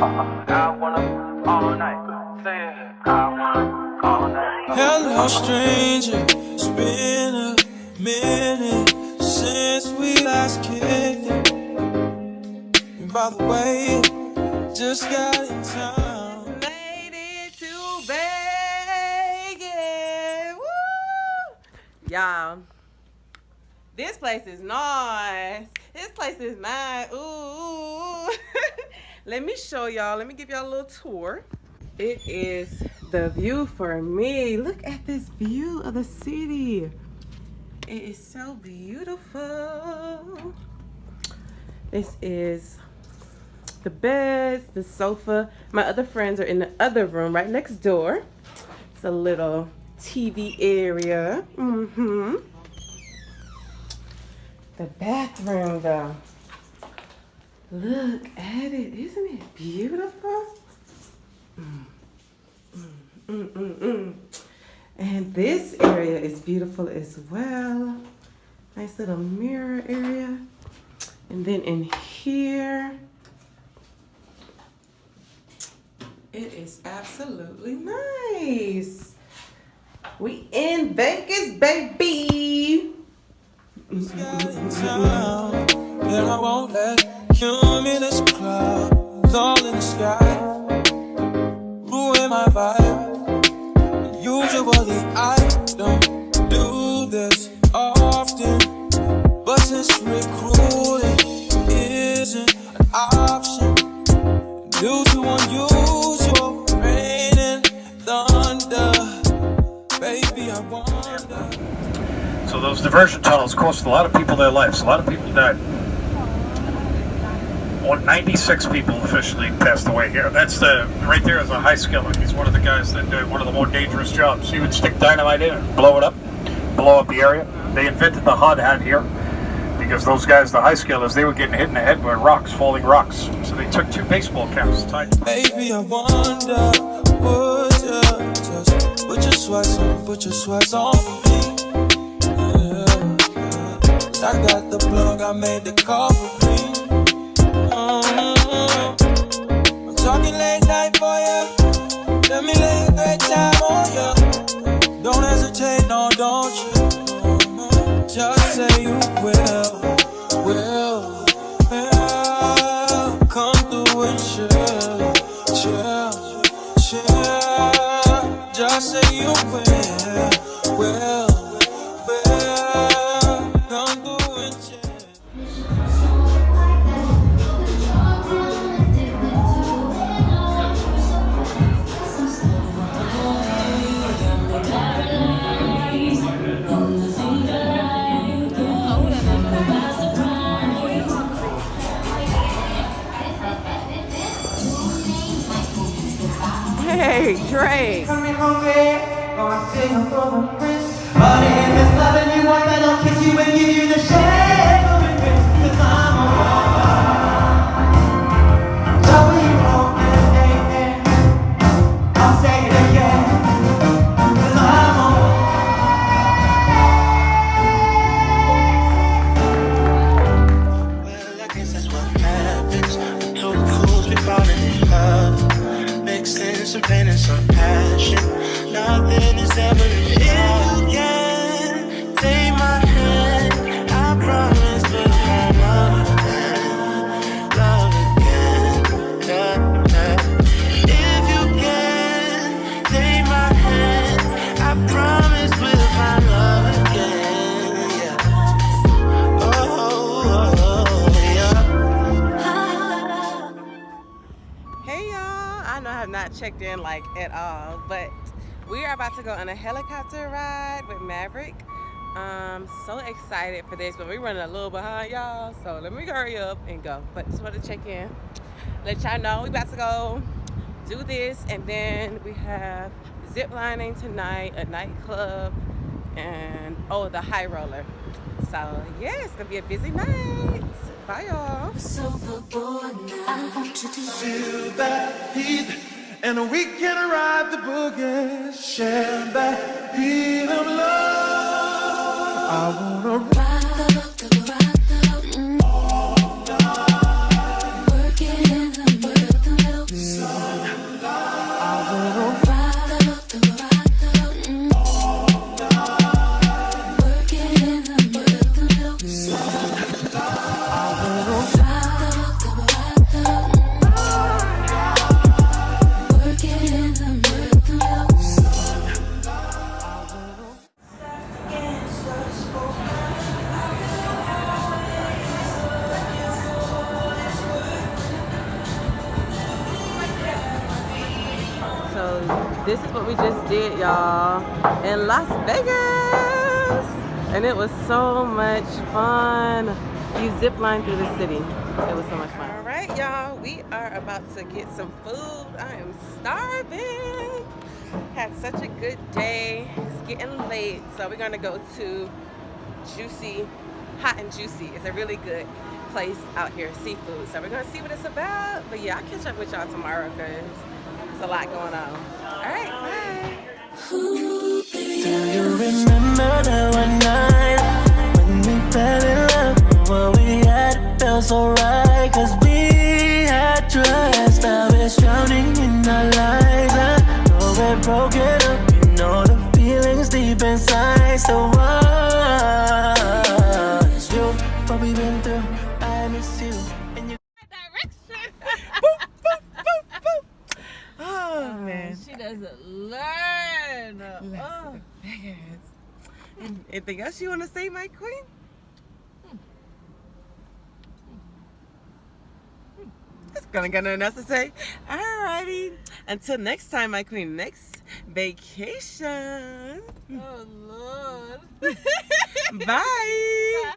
I wanna all night. Say it. I wanna all night. Hello, stranger. It's been a minute since we last kicked it. And by the way, just got in town. Made it to Vegas. Woo! Y'all, this place is nice. This place is nice. Ooh. Let me show y'all. Let me give y'all a little tour. It is the view for me. Look at this view of the city. It is so beautiful. This is the beds, the sofa. My other friends are in the other room right next door. It's a little TV area. The bathroom though. Look at it. Isn't it beautiful? And this area is beautiful as well. Nice little mirror area. And then in here, it is absolutely nice. We in Vegas, baby. And I won't let cumulus clouds all in the sky ruin my vibe. Usually I don't do this often, but since recruiting isn't an option due to unusual rain and thunder, baby, I wonder. So those diversion tunnels cost a lot of people their lives. A lot of people died. 96 people officially passed away here. That's right there is a high skiller. He's one of the guys that did one of the more dangerous jobs. He would stick dynamite in and blow it up, blow up the area. They invented the hot hat here because those guys, the high skillers, they were getting hit in the head by rocks, falling rocks. So they took 2 baseball caps, tied. Baby, I wonder, would you just put your sweats on for me? I got the plug, I made the call for me. I'm talking late night for ya. Let me lay a great time on ya. Don't hesitate, no, don't you? Just say you will. Come through and chill. Just say you will. Hey, Drake. Coming hungry, gonna sing a for the prince. But if it's loving you, I don't kiss you and give you the shade of the prince. 'Cause I'm a woman. W-O-M-A-N. I'll say it again. 'Cause I'm a woman. Well, I guess that's what happens. Two fools be falling in love. Mixing some pain and some passion. Nothing is ever enough. If you can take my hand, I promise to fall love again. If you can take my hand, I promise we'll find love again. Yeah. Hey y'all, I know I have not checked in like at all, but we are about to go on a helicopter ride with Maverick. So excited for this, but we're running a little behind y'all, so let me hurry up and go. But just wanted to check in, let y'all know we about to go do this, and then we have ziplining tonight, a nightclub, and the high roller. So yeah, it's gonna be a busy night. Bye y'all. Feel that heat, and we can ride the boogie. Share that heat of love. I wanna ride all night. Working in the rhythm. This is what we just did, y'all, in Las Vegas. And it was so much fun. You zip line through the city. It was so much fun. All right, y'all, we are about to get some food. I am starving. Had such a good day. It's getting late, so we're gonna go to Juicy, Hot and Juicy. It's a really good place out here, seafood. So we're gonna see what it's about. But yeah, I'll catch up with y'all tomorrow because there's a lot going on. All right, bye. Do you remember that one night when we fell in love? What we had felt so right, cause we had trust. Now it's drowning in our lives. I know we're broken up, you know the feelings deep inside. So what's you, what we've been through, I miss you. And you Direction. Boop, boop, boop, boop. Oh, man. She doesn't learn. Oh. Anything else you want to say, my queen? It's gonna get nothing else to say. Alrighty. Until next time, my queen. Next vacation. Oh, Lord. Bye.